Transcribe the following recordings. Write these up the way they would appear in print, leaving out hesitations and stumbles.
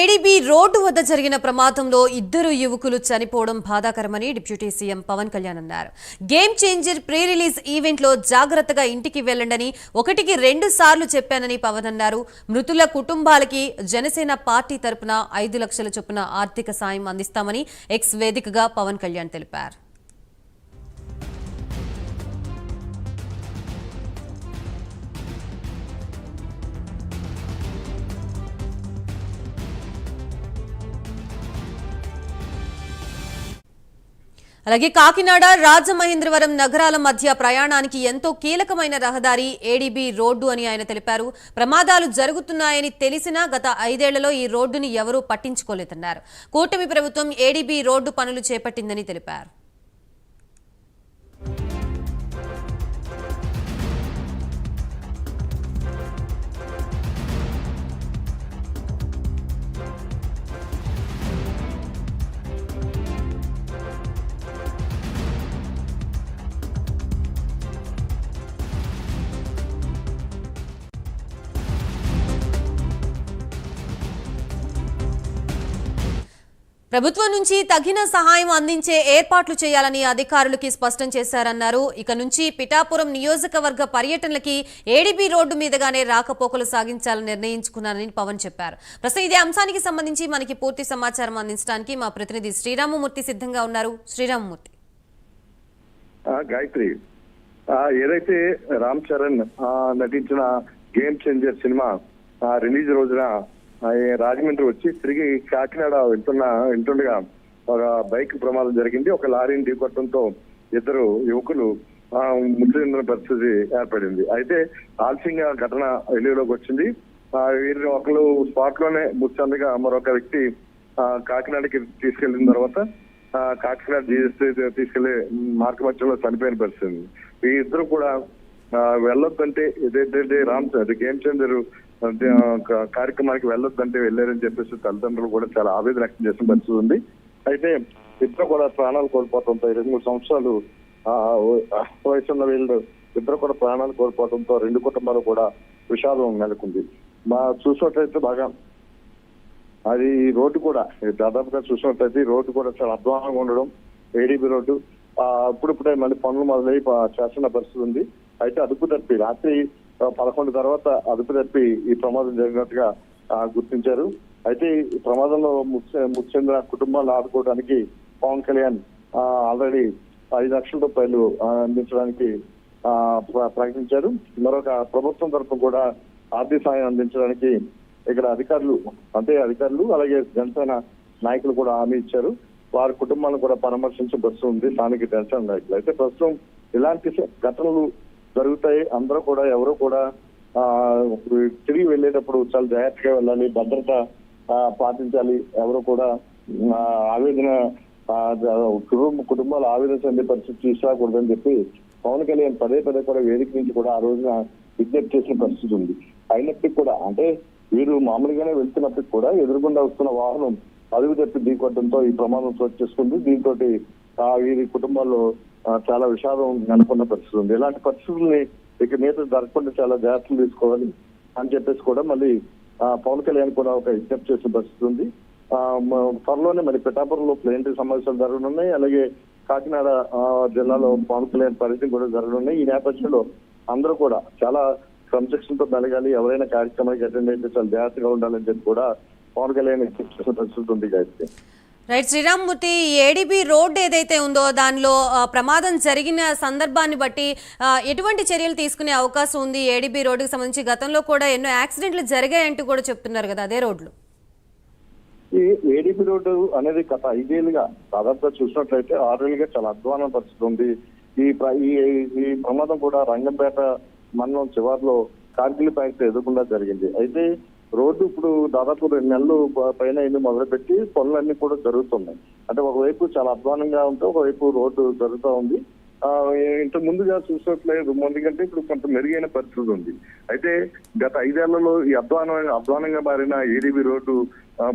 ADB road వద్ద జరిగిన ప్రమాదంలో ఇద్దరు యువకులు చనిపోవడం బాధాకరమని డిప్యూటీ సీఎం పవన్ కళ్యాణ్ అన్నారు. Game changer pre release event లో జాగ్రత్తగా ఇంటికి వెళ్లండని 1కి 2 సార్లు చెప్పానని పవన్ అన్నారు. మృతుల కుటుంబాలకి జనసేన పార్టీ తరపున 5 లక్షల చొప్పున ఆర్థిక సాయం అందిస్తామని ఎక్స్ వేదికగా పవన్ కళ్యాణ్ తెలిపారు. అలాగే కాకినాడ రాజమహేంద్రవరం నగరాల మధ్య ప్రయాణానికి ఎంతో కీలకమైన రహదారి ఏడీబీ రోడ్డు అని ఆయన తెలిపారు. ప్రమాదాలు జరుగుతున్నాయని తెలిసినా గత 5 ఏళ్లలో ఈ రోడ్డుని ఎవరూ పట్టించుకోలేదన్నారు. కూటమి ప్రభుత్వం ఏడీబీ రోడ్డు పనులు చేపట్టిందని తెలిపారు. ప్రభుత్వం నుంచి తగిన సహాయం అందించే ఏర్పాట్లు చేయాలని అధికారులకి స్పష్టం చేశారన్నారు. ఇక నుంచి పిఠాపురం నియోజకవర్గ పర్యటనలకి ఏడీబీ రోడ్డు మీదుగానే రాకపోకలు సాగించాలని నిర్ణయించుకున్నారని పవన్ చెప్పారు. ప్రస్తుతం ఇదే అంశానికి సంబంధించి మనకి పూర్తి సమాచారం అందించడానికి మా ప్రతినిధి శ్రీరామమూర్తి సిద్ధంగా ఉన్నారు. శ్రీరామమూర్తి. గాయత్రి, ఏదైతే రామ్ చరణ్ నటించిన గేమ్ చేంజర్ సినిమా రిలీజ్ రోజున రాజమండ్రి వచ్చి తిరిగి కాకినాడ వెళ్తుండగా ఒక బైక్ ప్రమాదం జరిగింది. ఒక లారీని ఢీకొట్టడంతో ఇద్దరు యువకులు మృతి చెందిన పరిస్థితి ఏర్పడింది. అయితే ఆలస్యంగా ఘటన వెలుగులోకి వచ్చింది. వీరిని ఒకరు స్పాట్ లోనే మృతి చెందగా మరొక వ్యక్తి కాకినాడకి తీసుకెళ్లిన తర్వాత కాకినాడ తీసుకెళ్లే మార్గ మధ్యలో చనిపోయిన పరిస్థితి. ఈ ఇద్దరు కూడా వెళ్ళొద్దంటే ఏదైతే గేమ్ చేంజర్ కార్యక్రమానికి వెళ్ళొద్దంటే వెళ్ళారని చెప్పేసి తల్లిదండ్రులు కూడా చాలా ఆవేదన వ్యక్తం చేసిన పరిస్థితి ఉంది. అయితే ఇద్దరు కూడా ప్రాణాలు కోల్పోవడంతో 23 సంవత్సరాలు వయసున్న వీళ్ళు ఇద్దరు కూడా ప్రాణాలు కోల్పోవడంతో 2 కుటుంబాలు కూడా విషాదం నెలకొంది. చూసినట్లయితే బాగా అది రోడ్డు కూడా దాదాపుగా చూసినట్లయితే రోడ్డు కూడా చాలా అధ్వానంగా ఉండడం, ఏడీబీ రోడ్డు ఇప్పుడిప్పుడే మళ్ళీ పనులు మొదలై చేస్తున్న పరిస్థితి ఉంది. అయితే అదుపు తప్పి రాత్రి 11 తర్వాత అదుపు తప్పి ఈ ప్రమాదం జరిగినట్టుగా గుర్తించారు. అయితే ఈ ప్రమాదంలో మృతి చెందిన కుటుంబాలను ఆదుకోవడానికి పవన్ కళ్యాణ్ ఆల్రెడీ 5 లక్షల రూపాయలు అందించడానికి ప్రకటించారు. మరొక ప్రభుత్వం తరఫున కూడా ఆర్థిక సాయం అందించడానికి ఇక్కడ అధికారులు అలాగే జనసేన నాయకులు కూడా హామీ ఇచ్చారు. వారి కుటుంబాలను కూడా పరామర్శించే బస్సు ఉంది స్థానిక జనసేన నాయకులు. అయితే ప్రస్తుతం ఇలాంటి ఘటనలు జరుగుతాయి. అందరూ కూడా ఎవరు కూడా తిరిగి వెళ్ళేటప్పుడు చాలా జాగ్రత్తగా వెళ్ళాలి, భద్రత పాటించాలి. ఎవరు కూడా ఆవేదన కుటుంబాలు ఆవేదన చెందే పరిస్థితి తీసుకురాకూడదని చెప్పి పవన్ కళ్యాణ్ పదే కూడా వేదిక నుంచి కూడా ఆ రోజున విజ్ఞప్తి చేసిన పరిస్థితి ఉంది. అయినప్పటికీ కూడా అంటే వీరు మామూలుగానే వెళ్తున్నప్పటికీ కూడా ఎదురుగుండా వస్తున్న వాహనం అదుపు తప్పి ఢీకొట్టడంతో ఈ ప్రమాదం చోటు చేసుకుంది. దీంతో వీరి కుటుంబాల్లో చాలా విషాదం నెలకొన్న పరిస్థితి ఉంది. ఇలాంటి పరిస్థితుల్ని ఇక మీద జరగకుండా చాలా జాగ్రత్తలు తీసుకోవాలి అని చెప్పేసి కూడా మళ్ళీ పవన్ కళ్యాణ్ కూడా ఒక విజ్ఞప్తి చేసిన పరిస్థితి ఉంది. త్వరలోనే మరి పిఠాపురంలో ప్లేనరీ సమావేశాలు జరగనున్నాయి. అలాగే కాకినాడ జిల్లాలో పవన్ కళ్యాణ్ పర్యటన కూడా జరగనున్నాయి. ఈ నేపథ్యంలో అందరూ కూడా చాలా క్రమశిక్షణతో మెలగాలి, ఎవరైనా కార్యక్రమానికి అటెండ్ అయితే చాలా జాగ్రత్తగా ఉండాలని చెప్పి కూడా పవన్ కళ్యాణ్ చేసిన పరిస్థితి ఉంది. Gayatri. Right Sriramamurthy, ADB road ఏదైతే ఉందో దానిలో ప్రమాదం జరిగిన సందర్భాన్ని బట్టి ఎటువంటి చర్యలు తీసుకునే అవకాశం ఉంది? ఏడీబీ రోడ్డుకి సంబంధించి గతంలో కూడా ఎన్నో యాక్సిడెంట్లు జరిగాయంటూ కూడా చెప్తున్నారు కదా, అదే రోడ్లు. ఈ ఏడీబీ రోడ్డు అనేది గత 5 ఏళ్ళుగా దాదాపుగా చూసినట్లయితే 6 ఏళ్ళుగా చాలా అధ్వాన పరిస్థితి ఉంది. ఈ ప్రమాదం కూడా రంగంపేట మండలం చివరిలో కార్గిల్ ప్యాక్ట్ ఎదుర్కొండా జరిగింది. అయితే రోడ్డు ఇప్పుడు దాదాపు 2 నెలలు పైన మొదలుపెట్టి పనులన్నీ కూడా జరుగుతున్నాయి. అంటే ఒకవైపు చాలా అధ్వానంగా ఉంటే ఒకవైపు రోడ్డు జరుగుతూ ఉంది. ఇంతకు ముందుగా చూసినట్లేదు ముందుకంటే ఇప్పుడు కొంత మెరుగైన పరిస్థితి ఉంది. అయితే గత 5 ఏళ్లలో ఈ అధ్వానంగా మారిన ఏడీబీ రోడ్డు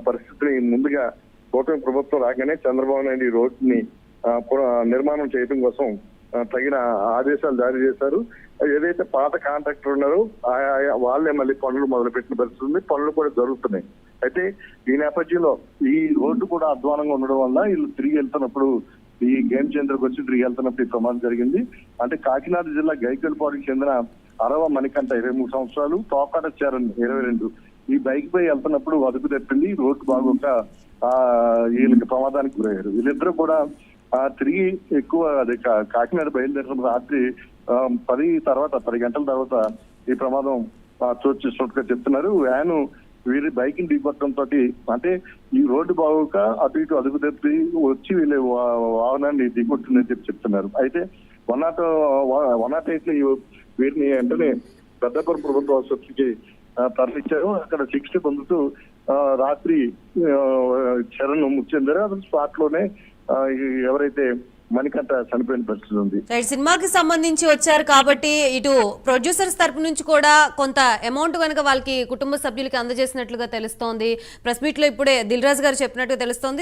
పరిస్థితిని ముందుగా కూటమి ప్రభుత్వం రాగానే చంద్రబాబు నాయుడు ఈ రోడ్డుని నిర్మాణం చేయడం కోసం తగిన ఆదేశాలు జారీ చేశారు. ఏదైతే పాత కాంట్రాక్టర్ ఉన్నారో వాళ్ళే మళ్ళీ పనులు మొదలుపెట్టిన పరిస్థితి ఉంది. పనులు కూడా జరుగుతున్నాయి. అయితే ఈ నేపథ్యంలో ఈ రోడ్డు కూడా అధ్వానంగా ఉండడం వల్ల వీళ్ళు తిరిగి వెళ్తున్నప్పుడు ఈ గేమ్ చేంజర్కి వచ్చి తిరిగి వెళ్తున్నప్పుడు ఈ ప్రమాదం జరిగింది. అంటే కాకినాడ జిల్లా గైకల్పాడుకి చెందిన అరవ మణికంఠ 23 సంవత్సరాలు, తోకాడ చరణ్ 22 ఈ బైక్ పై వెళ్తున్నప్పుడు అదుపు తప్పింది. రోడ్డు బాగోక వీళ్ళకి ప్రమాదానికి గురయ్యారు. వీళ్ళిద్దరూ కూడా తిరిగి ఎక్కువ అదే కాకినాడ బయలుదేరిన రాత్రి 10 గంటల తర్వాత ఈ ప్రమాదం చోటు చేసినట్టుగా చెప్తున్నారు. వ్యాను వీరి బైక్ ని ఢీకొట్టడంతో అంటే ఈ రోడ్డు బాగోక అటు ఇటు అదుపు తప్పి వచ్చి వీళ్ళ వాహనాన్ని ఢీకొట్టిందని చెప్తున్నారు. అయితే 108 వీరిని వెంటనే పెద్దపురం ప్రభుత్వ ఆసుపత్రికి తరలించారు. అక్కడ చికిత్స పొందుతూ రాత్రి చరణ్ మృతి చెందారు. అతను స్పాట్ లోనే ఎవరైతే మణికంఠ చనిపోయిన పరిస్థితి ఉంది. సినిమాకి సంబంధించి వచ్చారు కాబట్టి ఇటు ప్రొడ్యూసర్స్ తరపు నుంచి కూడా కొంత అమౌంట్ కనుక వాళ్ళకి కుటుంబ సభ్యులకి అందజేసినట్లుగా తెలుస్తోంది. ప్రెస్ మీట్ లో ఇప్పుడే దిల్ రాజు గారు చెప్పినట్టుగా తెలుస్తోంది.